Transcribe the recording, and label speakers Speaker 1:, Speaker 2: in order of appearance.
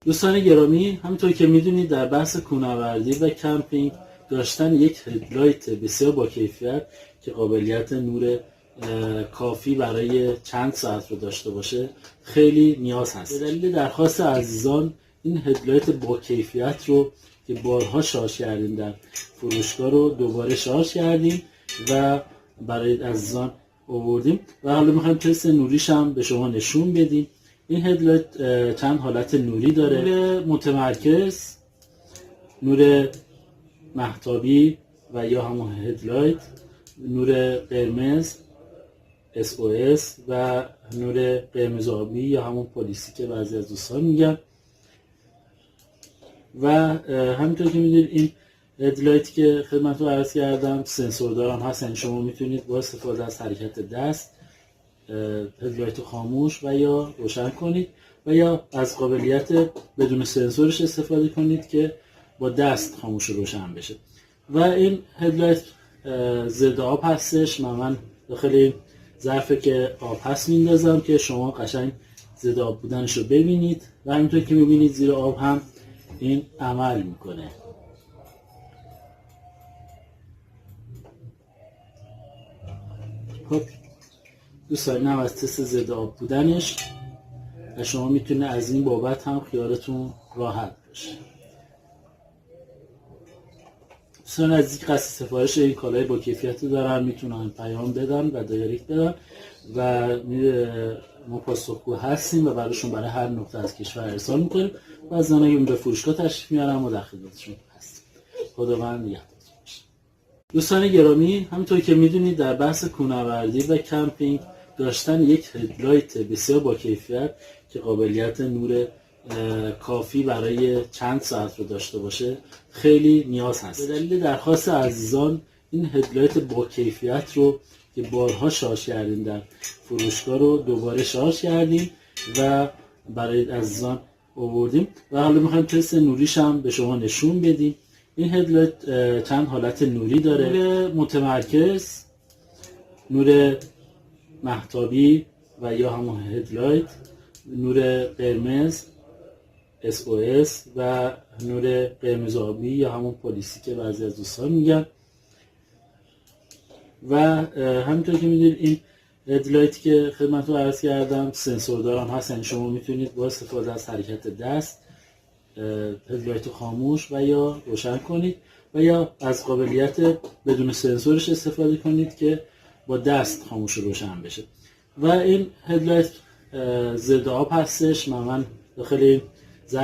Speaker 1: دوستان گرامی، همونطور که میدونید در بحث کوهنوردی و کمپینگ داشتن یک هدلایت بسیار با کیفیت که قابلیت نور کافی برای چند ساعت رو داشته باشه خیلی نیاز هست. به دلیل درخواست عزیزان این هدلایت با کیفیت رو که بارها شارژ کردیم در فروشگاه رو دوباره شارژ کردیم و برای عزیزان آوردیم و حالا میخوایم تست نوریش هم به شما نشون بدیم. این هدلایت چند حالت نوری داره: نور متمرکز، نور مهتابی و یا همون هدلایت، نور قرمز SOS و نور قرمز آبی یا همون پلیسی که بعضی از دوستان میگن. و همینطور که میدونید این هدلایت که خدمت رو عرض کردم سنسوردار هم هست، یعنی شما میتونید با استفاده از حرکت دست هدلایت خاموش و یا روشن کنید و یا از قابلیت بدون سنسورش استفاده کنید که با دست خاموش و روشن بشه. و این هدلایت ضد آب هستش. من داخل این ظرفی که آب هست میندازم که شما قشنگ ضد آب بودنش رو ببینید و همینطور که میبینید زیر آب هم این عمل میکنه. خب دوستان، اینم از تست ضد آب بودنش و شما میتونه از این بابت هم خیالتون راحت باشه. دوستان عزیزی که قصد سفارش این کالای با کیفیت دارن میتونن پیام بدن و دایرکت بدن و ما پاسخگو هستیم و براشون برای هر نقطه از کشور ارسال میکنیم و از اگه به فروشگاه تشریف میارن ما در خدمتشون هستیم. خداوند نگهدارتون باشه. دوستان گرامی، همونطور که میدونید در بحث کوهنوردی و کمپینگ داشتن یک هدلایت بسیار با کیفیت که قابلیت نور کافی برای چند ساعت رو داشته باشه خیلی نیاز هست. به دلیل درخواست عزیزان این هدلایت با کیفیت رو که بارها شارژ کردیم در فروشگاه رو دوباره شارژ کردیم و برای عزیزان آوردیم و حالا میخوایم تست نوریش هم به شما نشون بدیم. این هدلایت چند حالت نوری داره: نور متمرکز، نور مهتابی و یا همون هدلایت، نور قرمز SOS و نور قرمز آبی یا همون پلیسی که بعضی از دوستان میگن. و همینطور که میدونید این هدلایت که خدمت رو عرض کردم سنسوردار هم هست، یعنی شما میتونید با استفاده از حرکت دست هدلایت خاموش و یا روشن کنید و یا از قابلیت بدون سنسورش استفاده کنید که با دست خاموش و روشن بشه. و این هدلایت ضد آب هستش. من داخل این